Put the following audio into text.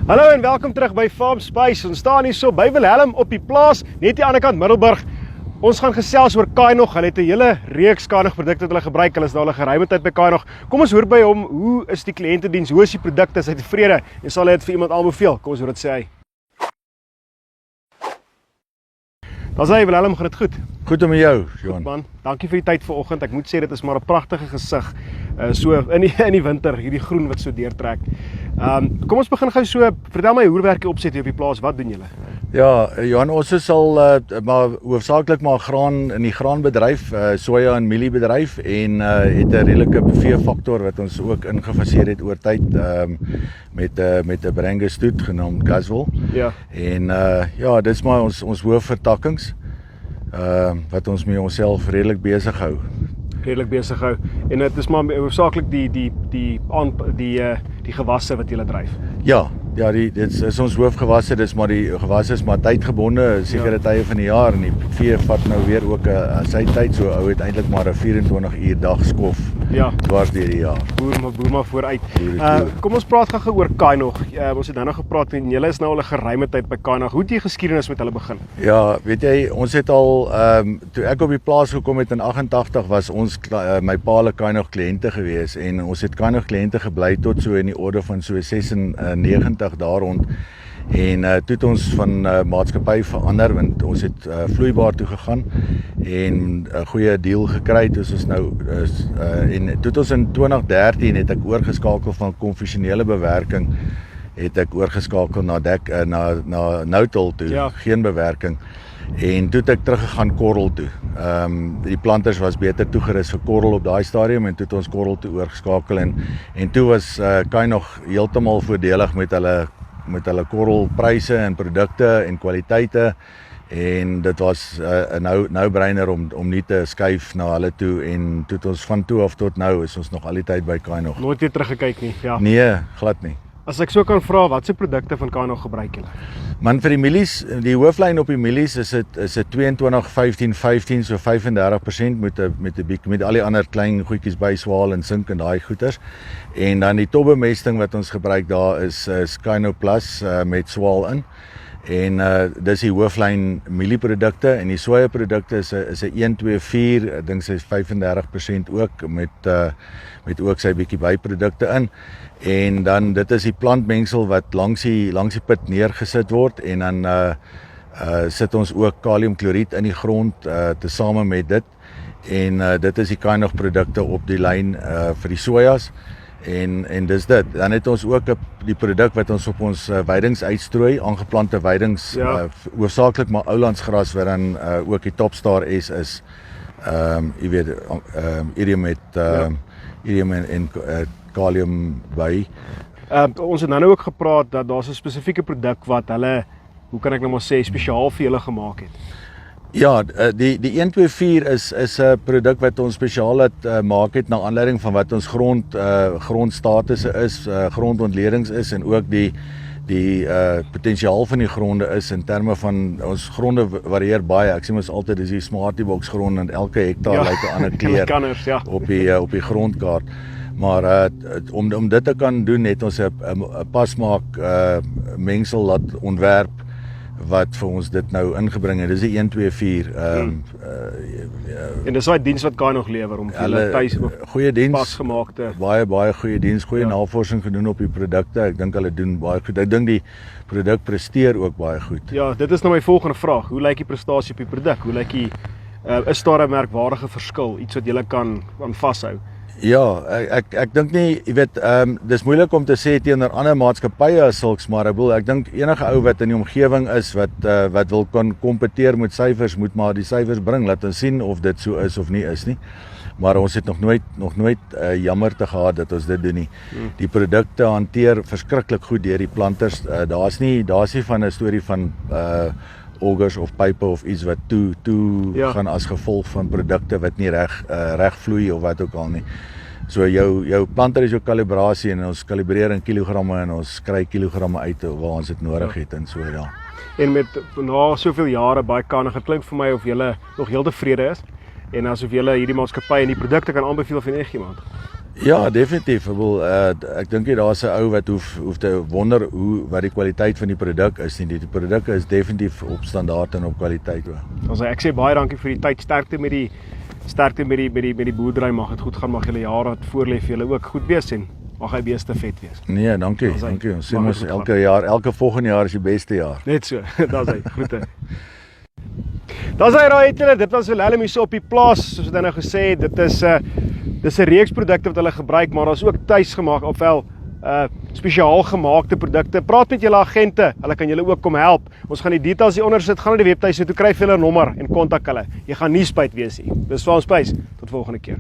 Hallo en welkom terug by Farm Spice. Ons staan hier so by Wilhelm op die plaas, net die ander kant Middelburg. Ons gaan gesels oor Kaanog. Hulle het 'n hele reeks Kaanog produkte wat hulle gebruik. Hulle is daar al 'n geruime tyd by Kaanog. Kom ons hoor by hom, hoe is die kliëntediens? Hoe is die produkte? Is hy tevrede? En sal hy dit vir iemand aanbeveel? Kom ons hoor wat sê hy. Dan sê hy, Wilhelm, gaan dit goed? Goed om met jou, Johan. Man, dankie vir die tyd vanoggend. Ek moet sê dit is maar 'n pragtige gesig. So in die winter, hierdie groen wat so deurtrek. Kom ons begin gou so, vertel my hoe werk die opset hier op die plaas? Wat doen julle? Ja, Johan, ons is al maar hoofsaaklik maar graan in die graanbedryf, soja en mieliebedryf en het 'n redelike veefaktor wat ons ook ingefaseer het oor tyd met 'n Brangus-stoet genaamd Gazwol. Ja. En ja, dis maar ons hoofvertakkings wat ons met onsself redelik besig hou. En dit is maar hoofsaaklik die gewasse wat julle dryf. Ja, dit is ons hoofgewasse, dis maar die gewasse is maar tydgebonde, sekere tye van die jaar en die vee vat nou weer ook sy tyd, so ou het eintlik maar 'n 24 uur dag skof. Ja. Dwars deur die jaar. Boer maar vooruit. Kom ons praat gou oor Kaanog. Ons het nou gepraat en julle is nou al 'n geruime tyd by Kaanog. Hoe het die geskiedenis met hulle begin? Ja, weet jy, ons het al toe ek op die plaas gekom het in 88 was ons my pa Kaanog kliënte gewees en ons het Kaanog kliënte gebly tot so in die orde van so 96 daar rond. En toe het ons van maatskappy verander want ons het vloeibaar toe gegaan en 'n goeie deal gekry toe ons nou en toe het ons in 2013 het ek oorgeskakel van konvensionele bewerking het ek oorgeskakel na no-till toe, ja. Geen bewerking. En toe het ek teruggegaan korrel toe. Die planters was beter toegerus vir korrel op daai stadium en toe het ons korrel toe oorgeskakel en toe was Kaanog heeltemal voordelig met hulle korrelpryse en produkte en kwaliteite en dit was 'n no-brainer om nie te skuif na hulle toe en toe het ons van toe af tot nou is ons nog al die tyd by Kaanog. Nooit weer teruggekyk nie. Ja. Nee, glad nie. As ek so kan vra, watse produkte van Kaanog gebruik julle? Man, vir die mielies, die hooflyn op die mielies is dit 22 15 15 so 35% met al die ander klein goedjies by swaal en sink en daai goeters. En dan die topbemesting wat ons gebruik daar is Kaanog Plus met swaal in. En dis die hooflyn mielieprodukte en die sojaprodukte is 'n 124, ek dink sy is 35% ook met ook sy bietjie byprodukte in. En dan dit is die plantmengsel wat langs die put neergesit word en dan sit ons ook kaliumkloried in die grond tesame met dit. En dit is die Kaanog produkte op die lyn vir die sojas. En dis dit. Dan het ons ook die produk wat ons op ons weidings uitstrooi, aangeplante weidings, hoofsaaklik maar oulandsgras wat dan ook die Topstar S is. Jy weet, irium en kalium by. Ons het nou ook gepraat dat daar's 'n spesifieke produk wat hulle, hoe kan ek nou maar sê, spesiaal vir julle gemaak het. Ja, die 124 is 'n produk wat ons spesiaal maak het na aanleiding van wat ons grondstatusse is, grondontledings is en ook die potensiaal van die gronde is in terme van ons gronde varieer baie. Ek sê mos altyd dis die Smarty Box grond en elke hektaar lyk 'n ander kleur op die grondkaart. Maar om dit te kan doen het ons 'n pasmaak mengsel laat ontwerp wat vir ons dit nou ingebring het. Dis die 124. En dis daai diens wat Kaanog lewer om hulle tuis goeie diens, pasgemaakte, baie goeie diens, goeie navorsing gedoen op die produkte. Ek dink hulle doen baie goed. Ek dink die produk presteer ook baie goed. Ja, dit is nou my volgende vraag. Hoe lyk die prestasie op die produk? Hoe lyk die is daar 'n merkwaardige verskil, iets wat jy kan vashou? Ja, ek dink nie, jy weet, dis moeilik om te sê teenoor ander maatskappye as sulks, maar ek dink enige ou wat in die omgewing is wat wil kan kompeteer met syfers, moet maar die syfers bring, laat ons sien of dit so is of nie is nie. Maar ons het nog nooit jammer te gehad dat ons dit doen nie. Die produkte hanteer verskriklik goed deur die planters. Daar's nie van 'n storie van augers of pype of iets wat toe gaan as gevolg van produkte wat nie reg vloei of wat ook al nie. So jou planter is jou kalibrasie en ons kalibreer in kilogramme en ons kry kilogramme uit waar ons dit nodig het en so ja. En met na soveel jare by Kaanog, dit klink vir my of julle nog heel tevrede is en asof julle hierdie maatskappy en die produkte kan aanbeveel vir enigiemand. Ja, definitief. Ek dink daar's 'n ou wat hoef te wonder wat die kwaliteit van die produk is nie. Die produk is definitief op standaard en op kwaliteit. Also ek sê baie dankie vir die tyd, sterkte met die boerdery, mag dit goed gaan, mag julle jare wat voorlê vir julle ook goed wees en mag hy beeste vet wees. Nee, dankie. Ons sê mos elke volgende jaar is die beste jaar. Net so. Daar's hy. Groete. Daar's hy raai het julle, dit was Willem hier so op die plaas, soos hy nou gesê het, dis 'n reeks produkte wat hulle gebruik, maar daar's ook tuisgemaak ofwel spesiaal gemaakte produkte. Praat met julle agente, hulle kan julle ook kom help. Ons gaan die details hier onder sit, gaan na die webtuiste toe, kry vir hulle nommer en kontak hulle. Jy gaan nie spyt wees nie. Dis Farm Space, tot volgende keer.